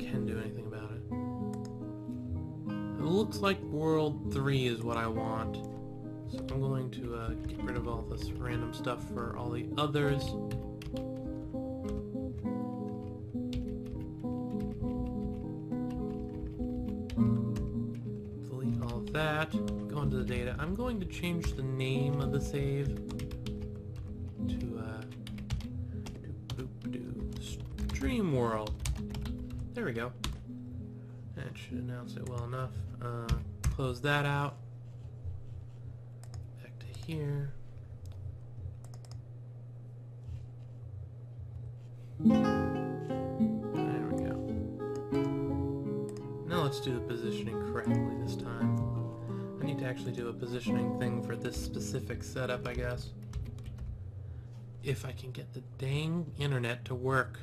can do anything about it. It looks like World 3 is what I want. So I'm going to get rid of all this random stuff for all the others. Delete all of that. Go into the data. I'm going to change the name of the save to Stream World. There we go. That should announce it well enough. Close that out. Back to here. There we go. Now let's do the positioning correctly this time. I need to actually do a positioning thing for this specific setup, I guess. If I can get the dang internet to work.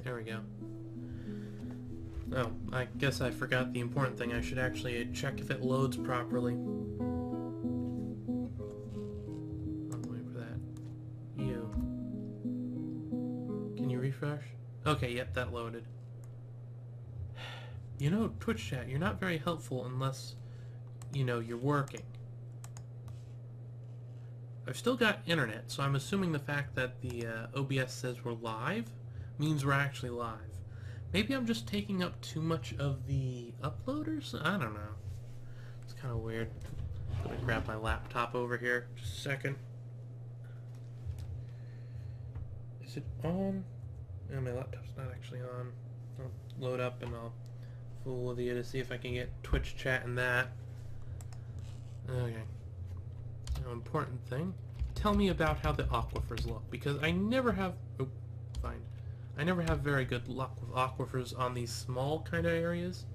There we go. Oh, I guess I forgot the important thing. I should actually check if it loads properly. I'm waiting for that. You. Can you refresh? Okay, yep, that loaded. You know, Twitch chat, you're not very helpful unless, you know, you're working. I've still got internet, so I'm assuming the fact that the OBS says we're live means we're actually live. Maybe I'm just taking up too much of the uploaders? I don't know. It's kind of weird. I'm gonna grab my laptop over here. Just a second. Is it on? No, my laptop's not actually on. I'll load up and I'll fool with you to see if I can get Twitch chat and that. Okay. Now, important thing. Tell me about how the aquifers look, because I never have... Oh, fine. I never have very good luck with aquifers on these small kind of areas.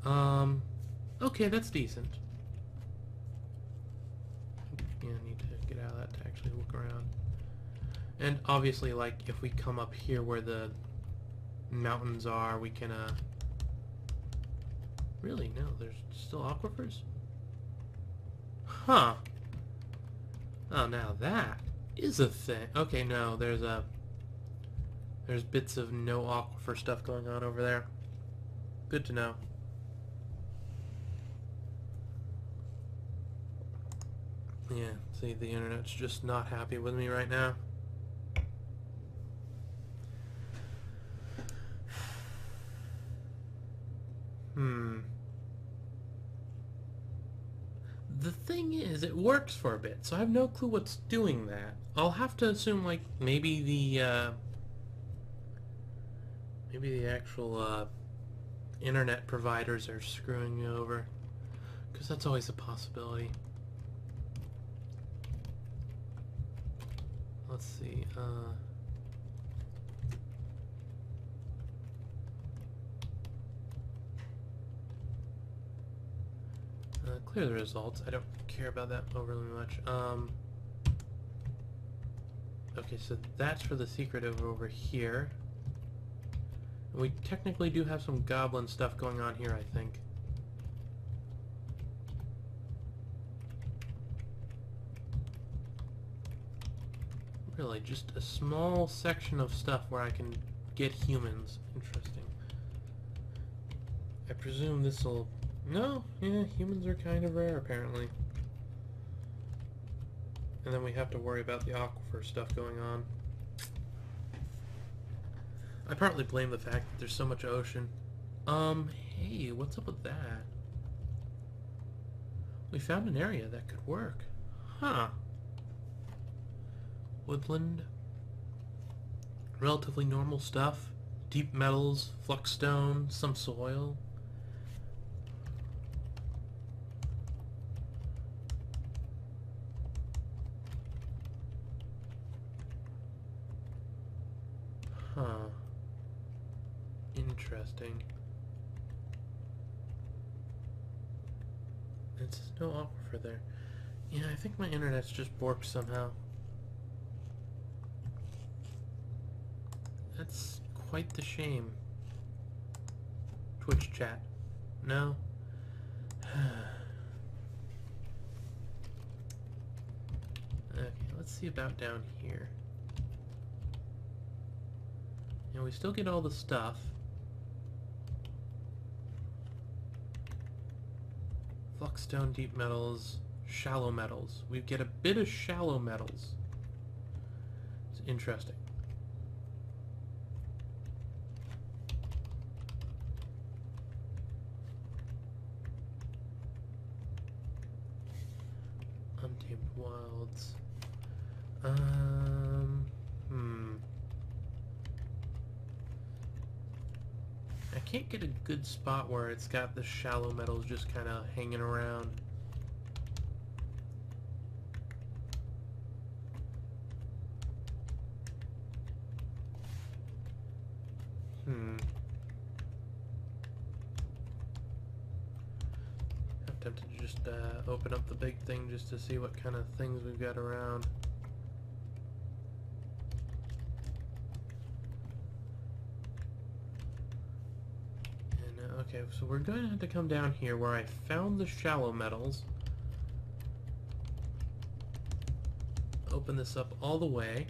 Okay, that's decent. Yeah, I need to get out of that to actually look around. And obviously, like, if we come up here where the mountains are, we can, Really? No, there's still aquifers? Huh. Oh, now that is a thing. Okay, no, there's bits of no aquifer stuff going on over there. Good to know. Yeah, see, the internet's just not happy with me right now. The thing is, it works for a bit, so I have no clue what's doing that. I'll have to assume, like, maybe the actual, internet providers are screwing me over. Because that's always a possibility. Let's see, clear the results. I don't care about that overly much. Okay, so that's for the secret over here. We technically do have some goblin stuff going on here, I think. Really, just a small section of stuff where I can get humans. Interesting. I presume this'll... No, yeah, humans are kind of rare, apparently. And then we have to worry about the aquifer stuff going on. I partly blame the fact that there's so much ocean. Hey, what's up with that? We found an area that could work. Huh. Woodland. Relatively normal stuff. Deep metals, flux stone, some soil. Huh. Interesting. It's no aquifer there. Yeah, I think my internet's just borked somehow. That's quite the shame. Twitch chat. No? Okay, let's see about down here. And we still get all the stuff. Fluxstone, deep metals, shallow metals. We get a bit of shallow metals. It's interesting. Untamed wilds. I can't get a good spot where it's got the shallow metals just kind of hanging around. I'm tempted to just open up the big thing just to see what kind of things we've got around. Okay, so we're going to have to come down here where I found the shallow metals. Open this up all the way.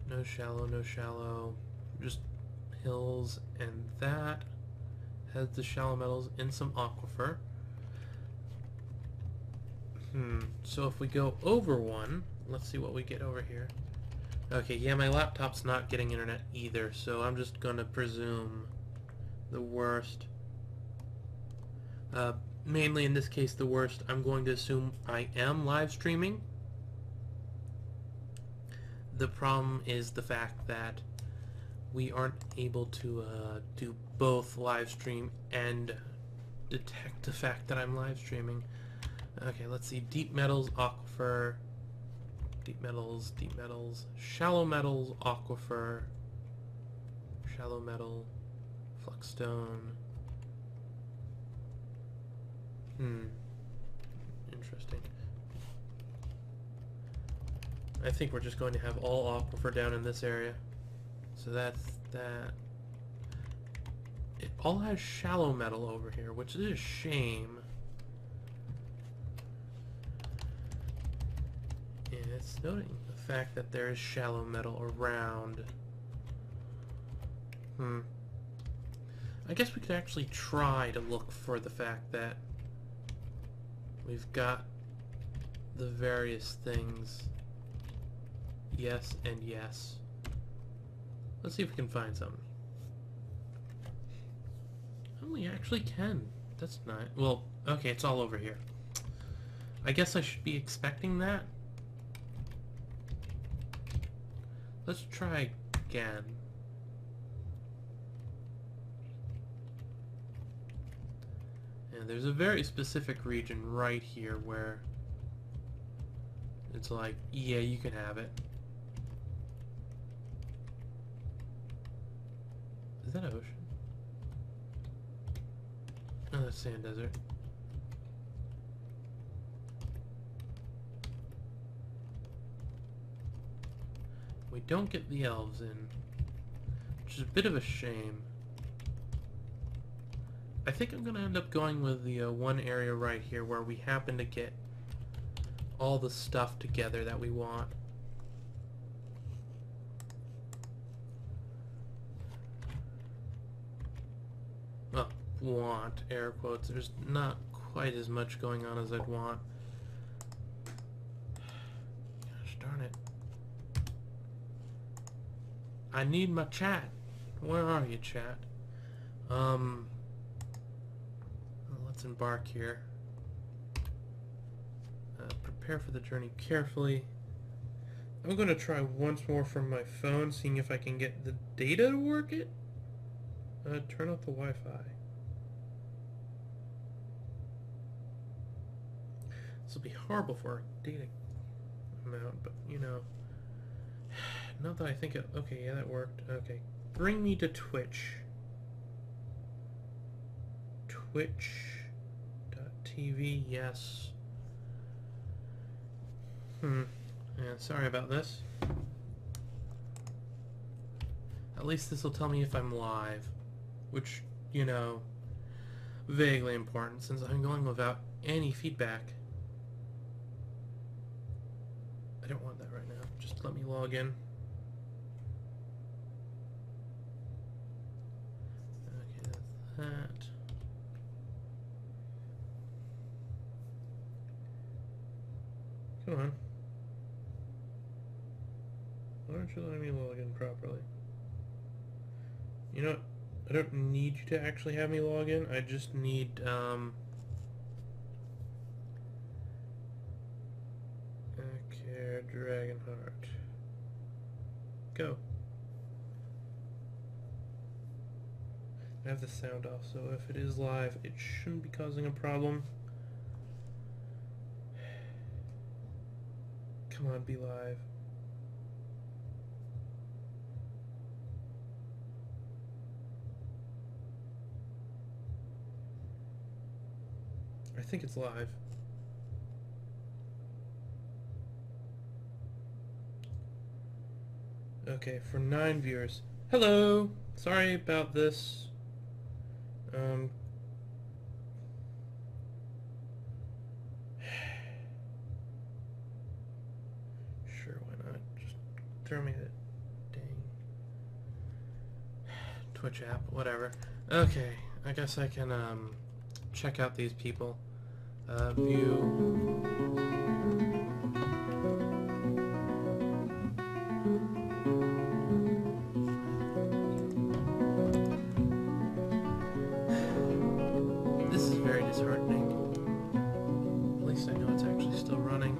No shallow, no shallow. Just hills, and that has the shallow metals in some aquifer. So if we go over one, let's see what we get over here. Okay, yeah, my laptop's not getting internet either, so I'm just gonna presume the worst. Mainly in this case the worst, I'm going to assume I am live streaming. The problem is the fact that we aren't able to do both live stream and detect the fact that I'm live streaming. Okay, let's see, deep metals, aquifer, deep metals, shallow metals, aquifer, shallow metal, fluxstone. Interesting. I think we're just going to have all aquifer down in this area. So that's that. It all has shallow metal over here, which is a shame. And it's noting the fact that there is shallow metal around. I guess we could actually try to look for the fact that we've got the various things. Yes and yes. Let's see if we can find something. Oh, we actually can. That's not... Well, okay, it's all over here. I guess I should be expecting that. Let's try again. And there's a very specific region right here where it's like, yeah, you can have it. Is that ocean? Oh, that's sand desert. We don't get the elves in, which is a bit of a shame. I think I'm going to end up going with the one area right here where we happen to get all the stuff together that we want. Well, want, air quotes. There's not quite as much going on as I'd want. Gosh darn it. I need my chat. Where are you, chat? Let's embark here. Prepare for the journey carefully. I'm going to try once more from my phone, seeing if I can get the data to work it. Turn off the Wi-Fi. This will be horrible for our data amount, but you know. Not that I think it... Okay, yeah, that worked. Okay. Bring me to Twitch. Twitch.tv, yes. Yeah, sorry about this. At least this will tell me if I'm live. Which, you know, vaguely important since I'm going without any feedback. I don't want that right now. Just let me log in. Okay, that's that. Come on. Why aren't you letting me log in properly? You know what? I don't need you to actually have me log in. I just need, Akhier, Dragonheart. Go. I have the sound off, so if it is live, it shouldn't be causing a problem. Come on, be live. I think it's live. Okay, for 9 viewers. Hello! Sorry about this. Sure, why not? Just throw me that dang Twitch app, whatever. Okay, I guess I can, check out these people. View. This is very disheartening. At least I know it's actually still running.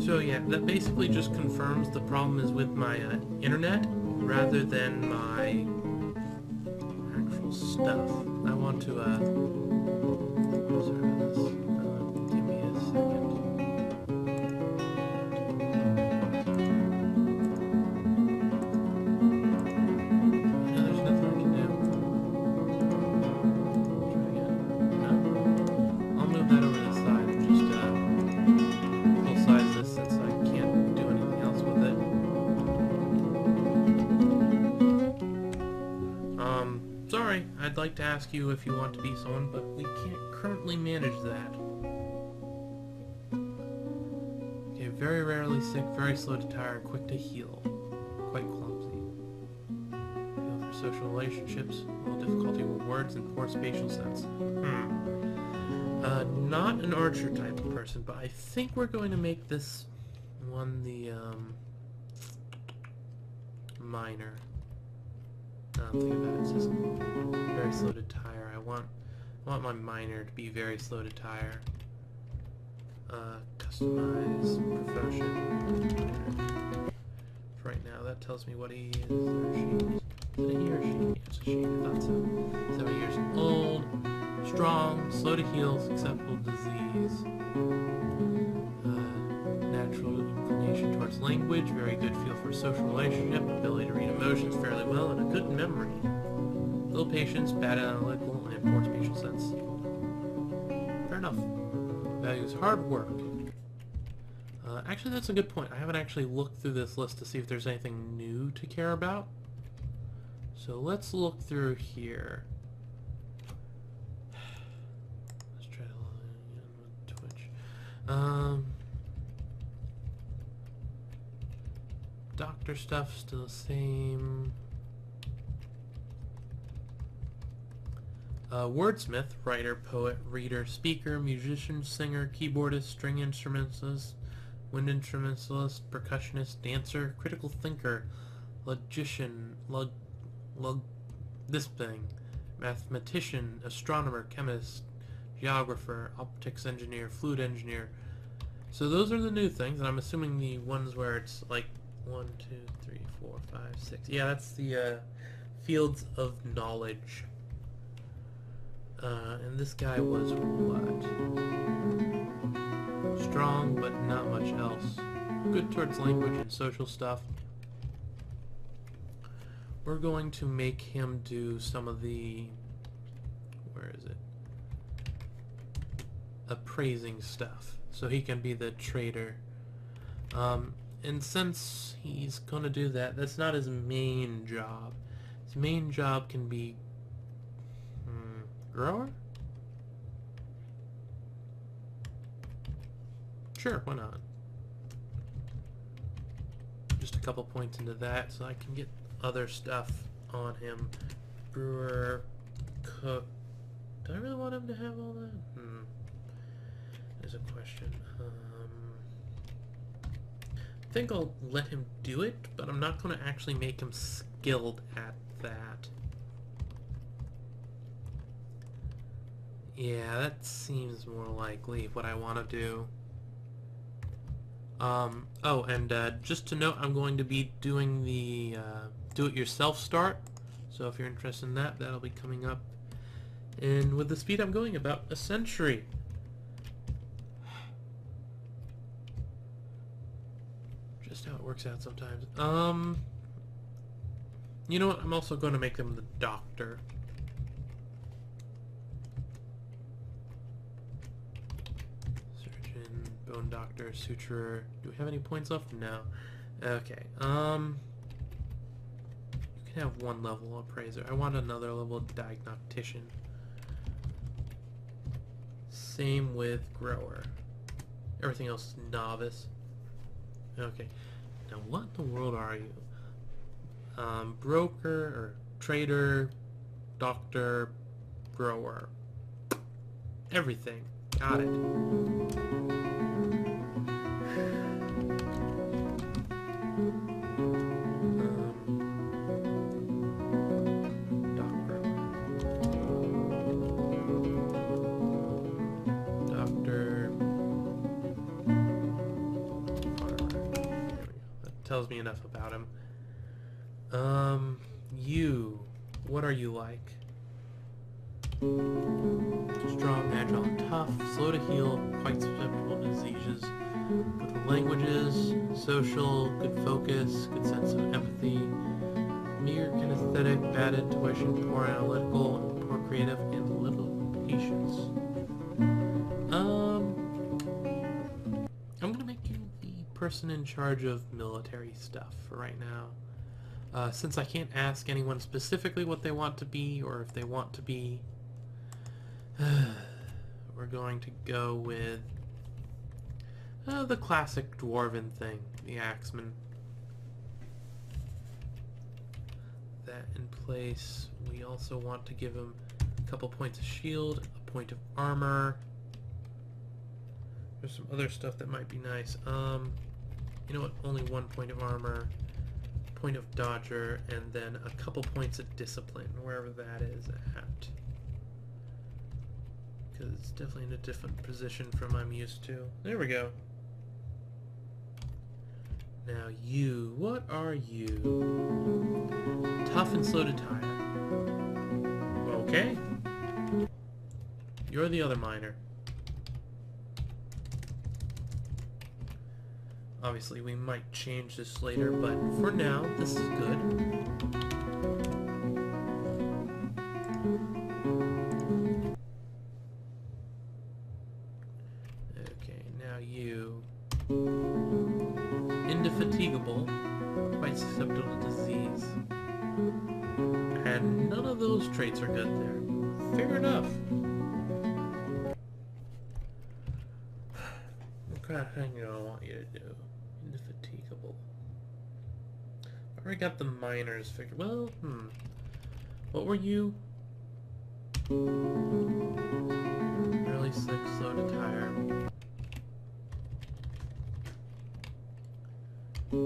So yeah, that basically just confirms the problem is with my internet rather than my actual stuff. I want to, sorry about this. Give me a second. No, there's nothing I can do. Try again. No. I'll move that over to the side and just, size this since I can't do anything else with it. Sorry, I'd like to ask you if you want to be someone, but we can't currently manage that. Okay, very rarely sick, very slow to tire, quick to heal. Quite clumsy. Feel for social relationships, little difficulty with words and poor spatial sense. Not an archer type of person, but I think we're going to make this one the, minor. I don't think of that. It's just very slow to tire. I want my minor to be very slow to tire. Customize profession. For right now, that tells me what he is or she is. Is it a he or she? It's a she. I thought so. 7 years old. Strong, slow to heal, susceptible to disease. Natural inclination towards language, very good feel for social relationship, ability to read emotions fairly well, and a good memory. Little patience, bad analytical, and poor spatial sense. Fair enough. Values hard work. Actually, that's a good point. I haven't actually looked through this list to see if there's anything new to care about. So let's look through here. Let's try to log in with Twitch. Doctor stuff still the same. Wordsmith, writer, poet, reader, speaker, musician, singer, keyboardist, string instrumentalist, wind instrumentalist, percussionist, dancer, critical thinker, logician, this thing, mathematician, astronomer, chemist, geographer, optics engineer, fluid engineer. So those are the new things, and I'm assuming the ones where it's like 1, 2, 3, 4, 5, 6. Yeah, that's the fields of knowledge. And this guy was what? Strong, but not much else. Good towards language and social stuff. We're going to make him do some of the... Where is it? appraising stuff, so he can be the trader. And since he's gonna do that, that's not his main job. His main job can be grower? Sure, why not? Just a couple points into that so I can get other stuff on him. Brewer, cook. Do I really want him to have all that? There's a question. I think I'll let him do it, but I'm not going to actually make him skilled at that. Yeah, that seems more likely what I want to do. Oh, and just to note, I'm going to be doing the do-it-yourself start. So if you're interested in that, that'll be coming up. And with the speed I'm going, about a century. Just how it works out sometimes. You know what? I'm also going to make them the doctor. Surgeon, bone doctor, suturer. Do we have any points left? No. Okay. You can have one level appraiser. I want another level diagnostician. Same with grower. Everything else is novice. Okay. Now what in the world are you? Broker or trader, doctor, grower. Everything. Got it. Tells me enough about him. You. What are you like? Strong, agile, and tough. Slow to heal. Quite susceptible to diseases. Good with languages. Social. Good focus. Good sense of empathy. Mere kinesthetic. Bad intuition. Poor analytical. Poor creative. And little patience. I'm gonna make you the person in charge of military stuff for right now. Since I can't ask anyone specifically what they want to be or if they want to be, we're going to go with the classic dwarven thing, the axeman. That in place. We also want to give him a couple points of shield, a point of armor. There's some other stuff that might be nice. You know what? Only 1 point of armor, point of dodger, and then a couple points of discipline, wherever that is at. Because it's definitely in a different position from I'm used to. There we go. Now you, what are you? Tough and slow to tire. Okay. You're the other miner. Obviously, we might change this later, but for now, this is good. Okay, now you. Indefatigable, quite susceptible to disease. And none of those traits are good there. Fair enough. What kind of thing do I want you to do? Indefatigable. I already got the miners figured. Well, what were you? Really sick, slow to tire. You're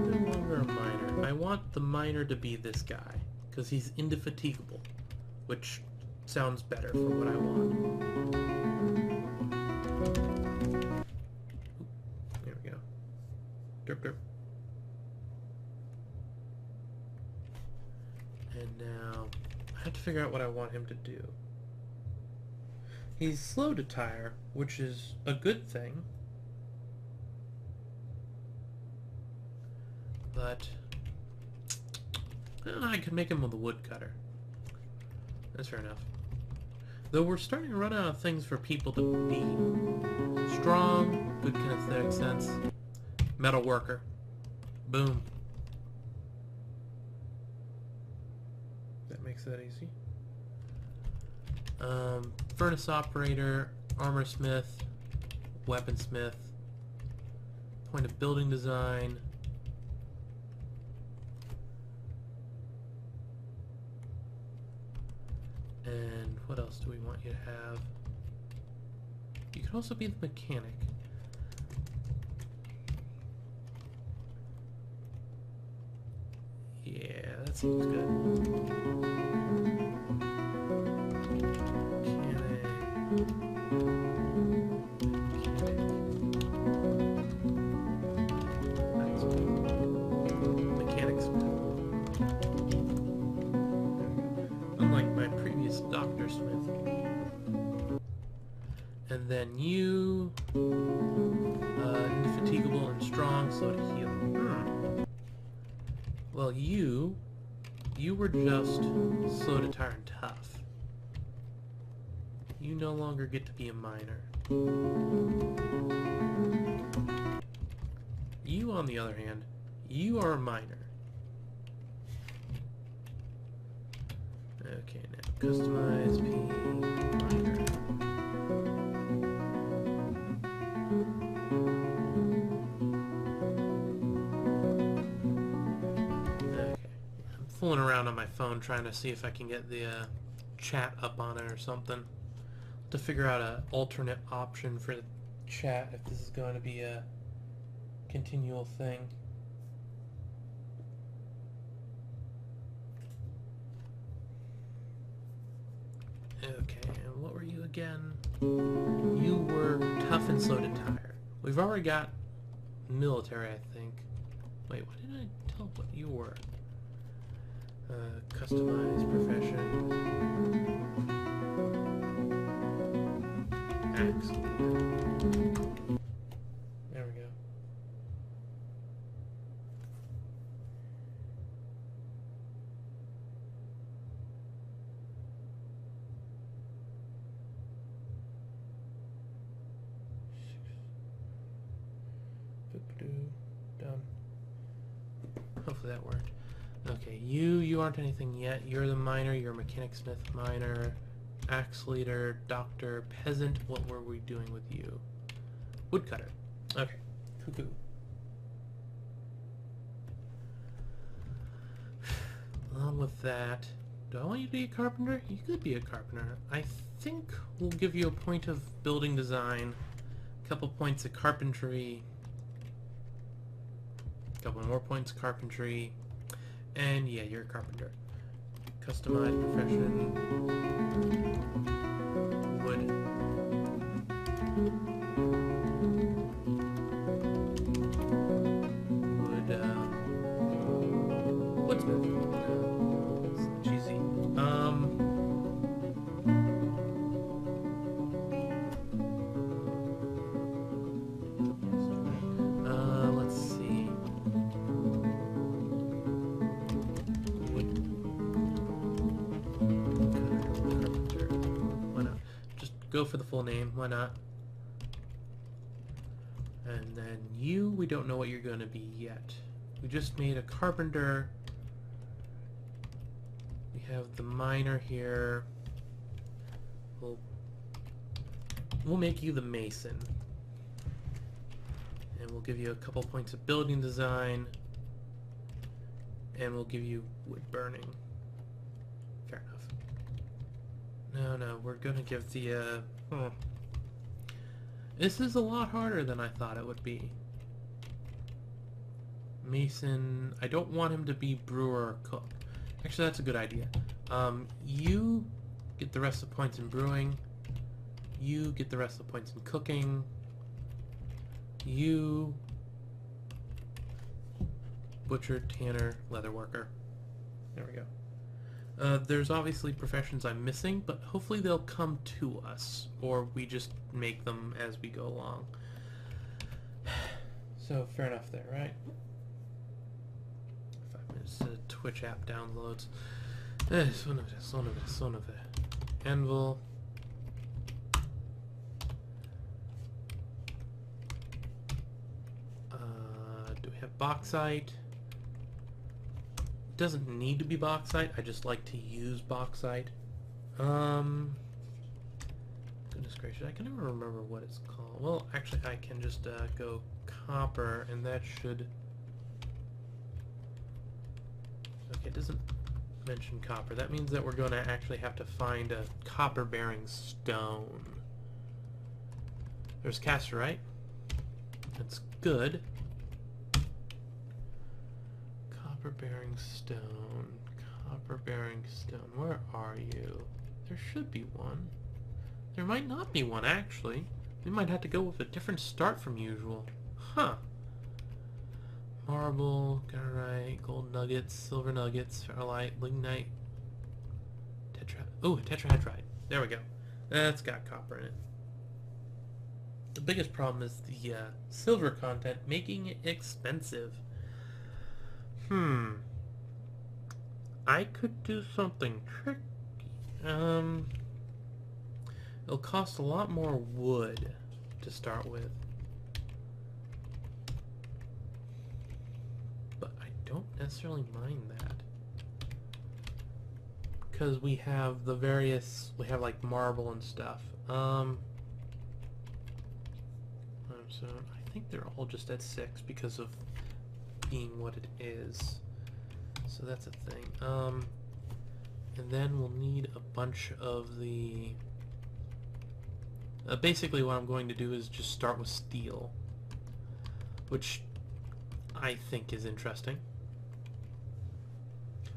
no longer a miner. I want the miner to be this guy, because he's indefatigable, which sounds better for what I want. There we go. Derp derp. And now, I have to figure out what I want him to do. He's slow to tire, which is a good thing. But I could make him with a woodcutter. That's fair enough. Though we're starting to run out of things for people to be. Strong, good kinesthetic sense. Metal worker. Boom. That makes that easy. Furnace operator, armor smith, weaponsmith, point of building design, and what else do we want you to have? You can also be the mechanic. Yeah, that seems good. And then you, indefatigable and strong, slow to heal. Well, you were just slow to tire and tough. You no longer get to be a miner. You, on the other hand, you are a miner. Okay, now customize P miner. Fooling around on my phone trying to see if I can get the chat up on it or something to figure out an alternate option for the chat if this is going to be a continual thing. Okay, and what were you again? You were tough and slow to tire. We've already got military, I think. Wait, what did I tell what you were? Customize profession. Axe. There we go. Done. Hopefully that worked. Okay, you aren't anything yet. You're the miner, you're a mechanic smith miner, axe leader, doctor, peasant. What were we doing with you? Woodcutter. Okay, cuckoo. Along with that, do I want you to be a carpenter? You could be a carpenter. I think we'll give you a point of building design, a couple points of carpentry, a couple more points of carpentry, and yeah, you're a carpenter. Customize profession. Wood. Woodsmith. It's cheesy. Let's see. Why not? Just go for the full name. Why not? And then you, we don't know what you're going to be yet. We just made a carpenter. We have the miner here. We'll make you the mason. And we'll give you a couple points of building design. And we'll give you wood burning. Fair enough. No, we're gonna give the, This is a lot harder than I thought it would be. Mason, I don't want him to be brewer or cook. Actually, that's a good idea. You get the rest of the points in brewing. You get the rest of the points in cooking. You... butcher, tanner, leather worker. There we go. There's obviously professions I'm missing, but hopefully they'll come to us, or we just make them as we go along. So, fair enough there, right? 5 minutes to Twitch app downloads. Son of it. Anvil. have bauxite. It doesn't need to be bauxite. I just like to use bauxite. Goodness gracious, I can never remember what it's called. Well, actually, I can just go copper, and that should... Okay, it doesn't mention copper. That means that we're going to actually have to find a copper-bearing stone. There's casterite. That's good. Copper-bearing stone. Copper-bearing stone. Where are you? There should be one. There might not be one, actually. We might have to go with a different start from usual. Huh. Marble, garnite, gold nuggets, silver nuggets, ferrolite, lignite, tetrahedrite. There we go. That's got copper in it. The biggest problem is the silver content, making it expensive. I could do something tricky. It'll cost a lot more wood to start with. But I don't necessarily mind that. Because we have the various, we have like marble and stuff. So I think they're all just at 6 because of being what it is. So that's a thing. And then we'll need a bunch of the... basically what I'm going to do is just start with steel, which I think is interesting.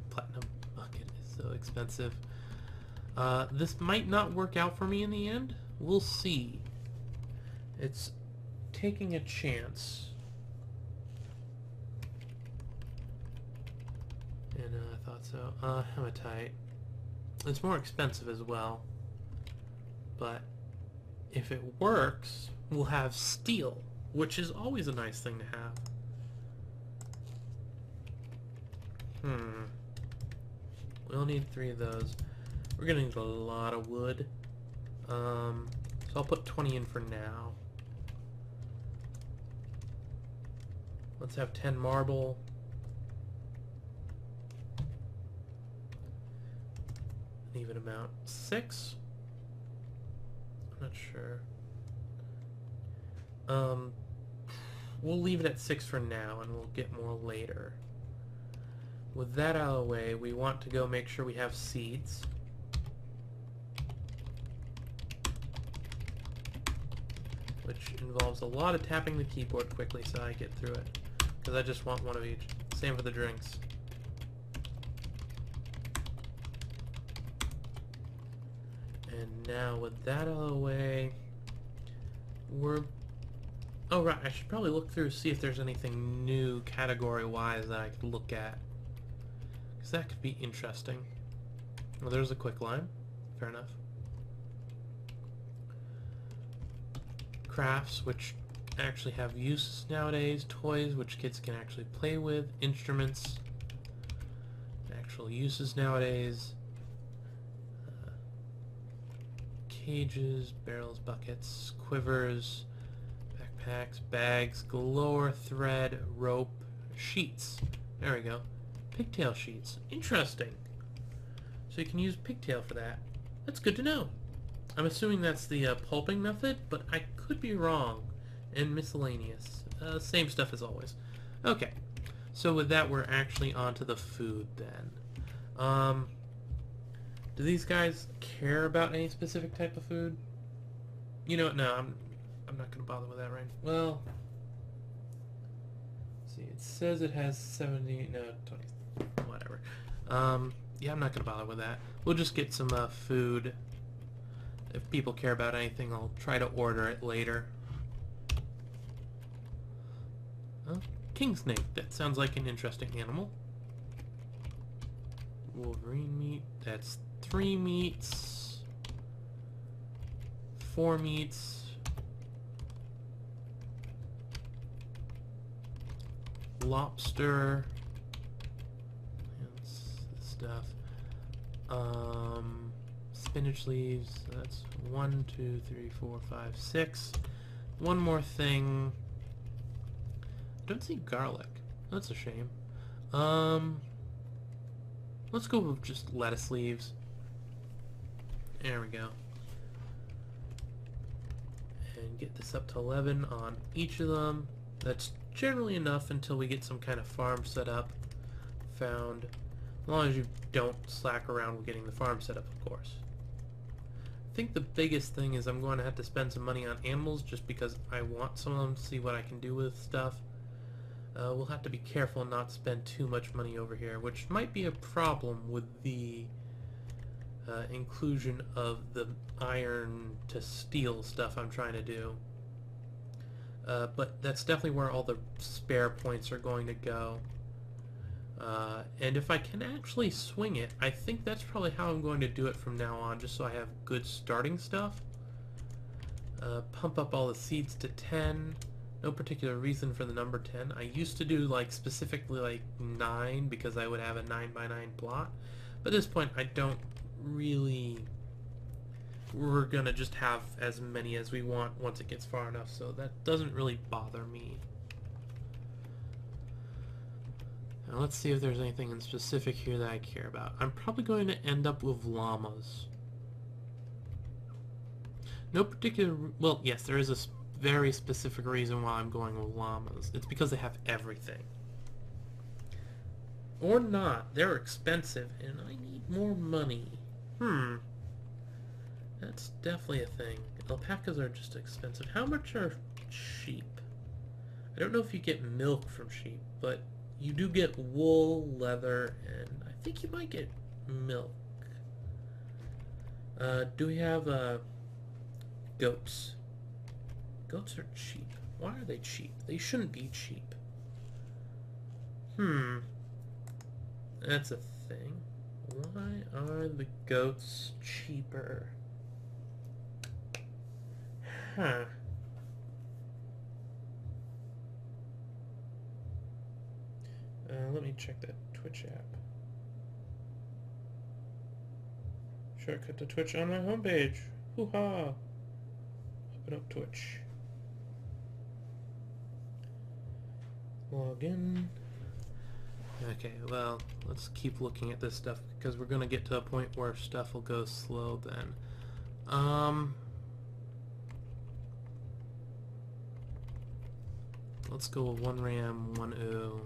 Platinum bucket is so expensive. This might not work out for me in the end. We'll see. It's taking a chance. And I thought so. Hematite. It's more expensive as well. But if it works, we'll have steel, which is always a nice thing to have. We'll need 3 of those. We're gonna need a lot of wood. So I'll put 20 in for now. Let's have 10 marble. An even amount. 6? I'm not sure. We'll leave it at 6 for now, and we'll get more later. With that out of the way, we want to go make sure we have seeds. Which involves a lot of tapping the keyboard quickly so I get through it. Because I just want one of each. Same for the drinks. And now with that out of the way, we're... Oh right, I should probably look through, see if there's anything new category-wise that I could look at. Because that could be interesting. Well, there's a quicklime. Fair enough. Crafts, which actually have uses nowadays. Toys, which kids can actually play with. Instruments. Actual uses nowadays. Cages, barrels, buckets, quivers, backpacks, bags, galore, thread, rope, sheets. There we go. Pigtail sheets. Interesting. So you can use pigtail for that. That's good to know. I'm assuming that's the pulping method, but I could be wrong. And miscellaneous. Same stuff as always. Okay. So with that, we're actually on to the food then. Do these guys care about any specific type of food? You know what? No, I'm not going to bother with that right now. Well, let's see. It says it has 70... No, 20... Whatever. Yeah, I'm not going to bother with that. We'll just get some food. If people care about anything, I'll try to order it later. King snake. That sounds like an interesting animal. Wolverine meat. That's 3 meats. 4 meats. Lobster. That's stuff. Spinach leaves. That's 1, 2, 3, 4, 5, 6. One more thing. I don't see garlic. That's a shame. Let's go with just lettuce leaves. There we go. And get this up to 11 on each of them. That's generally enough until we get some kind of farm set up. Found. As long as you don't slack around with getting the farm set up, of course. I think the biggest thing is I'm going to have to spend some money on animals just because I want some of them to see what I can do with stuff. We'll have to be careful not to spend too much money over here, which might be a problem with the inclusion of the iron to steel stuff I'm trying to do. But that's definitely where all the spare points are going to go. And if I can actually swing it, I think that's probably how I'm going to do it from now on, just so I have good starting stuff. Pump up all the seeds to 10. No particular reason for the number 10. I used to do like specifically like 9 because I would have a 9x9 plot. But at this point I don't really... We're gonna just have as many as we want once it gets far enough, so that doesn't really bother me. Now let's see if there's anything in specific here that I care about. I'm probably going to end up with llamas. No particular... Well, yes, there is a very specific reason why I'm going with llamas. It's because they have everything. Or not. They're expensive, and I need more money. That's definitely a thing. Alpacas are just expensive. How much are sheep? I don't know if you get milk from sheep, but you do get wool, leather, and I think you might get milk. Do we have goats? Goats are cheap. Why are they cheap? They shouldn't be cheap. That's a thing. Why are the goats cheaper? Huh. Let me check that Twitch app. Shortcut to Twitch on my homepage. Hoo-ha! Open up Twitch. Log in. Okay, well, let's keep looking at this stuff because we're gonna get to a point where stuff will go slow then. Let's go with 1 ram, 1 oo.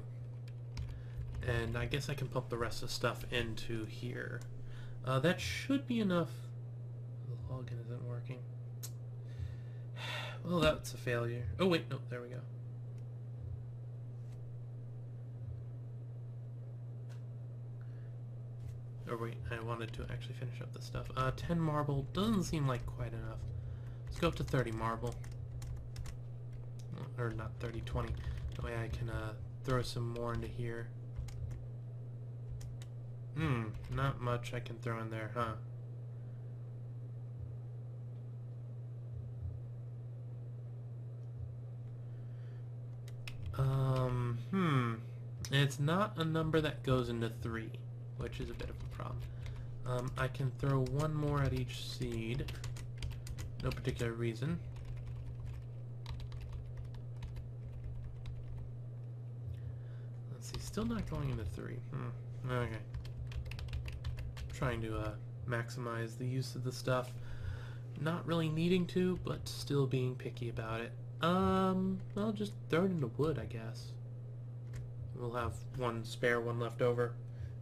And I guess I can pump the rest of the stuff into here. That should be enough. The login isn't working. Well, that's a failure. Oh wait, no, there we go. Or wait, I wanted to actually finish up this stuff. 10 marble doesn't seem like quite enough. Let's go up to 30 marble. Or not 30, 20. That way I can throw some more into here. Not much I can throw in there, huh? It's not a number that goes into 3, which is a bit of a problem. I can throw 1 more at each seed. No particular reason. Let's see, still not going into 3. Okay. Trying to maximize the use of the stuff. Not really needing to, but still being picky about it. I'll just throw it into wood, I guess. We'll have 1 spare, 1 left over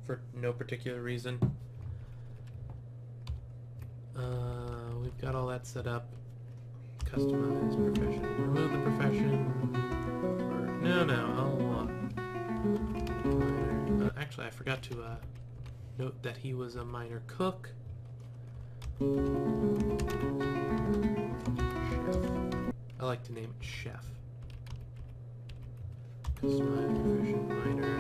for no particular reason. We've got all that set up. Customize profession. Remove the profession. No, I'll actually, I forgot to note that he was a minor cook. Chef. I like to name it Chef. Customize profession minor.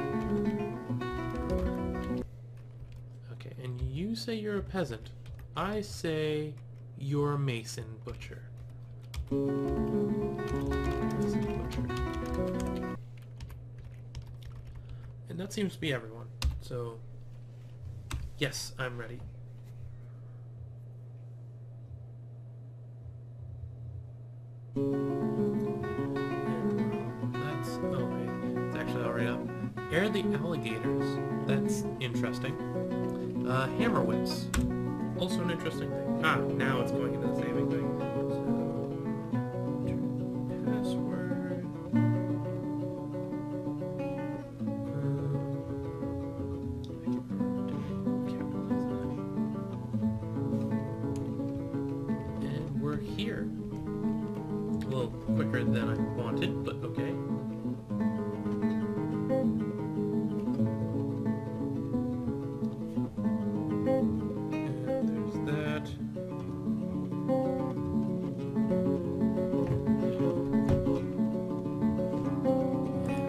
Okay, and you say you're a peasant. I say you're a mason butcher. Mason butcher. And that seems to be everyone. So, yes, I'm ready. And that's... oh wait. the alligators. That's interesting. Hammer whips. Also an interesting thing. Ah, now it's going into the saving thing. So, password. And we're here. A little quicker than I wanted, but okay.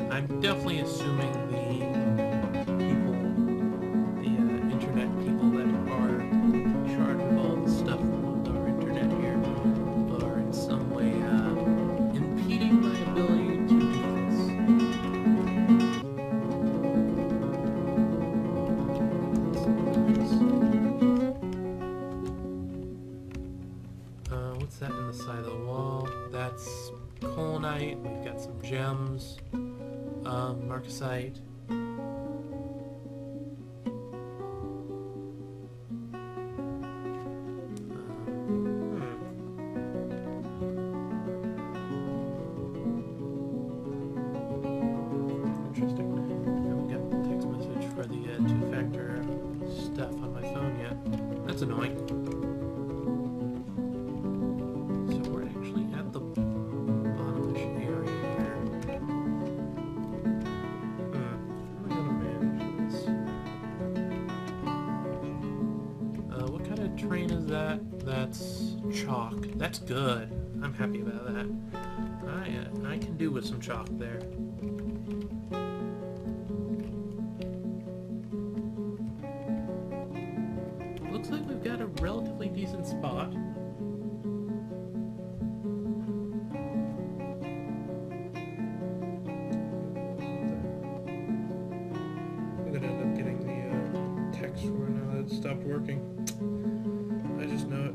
I'm definitely assuming the people, the internet people that are in charge of all the stuff on our internet here are in some way impeding my ability to do this. What's that in the side of the wall? That's colonite. We've got some gems. Marcasite. Interesting. I haven't got the text message for the two-factor stuff on my phone yet. That's annoying. So we're actually at the bottomish area here. Terrain is that? That's chalk. That's good. I'm happy about that. I can do with some chalk there. Looks like we've got a relatively decent spot. I'm gonna end up getting the text for it now that it stopped working. I just know it.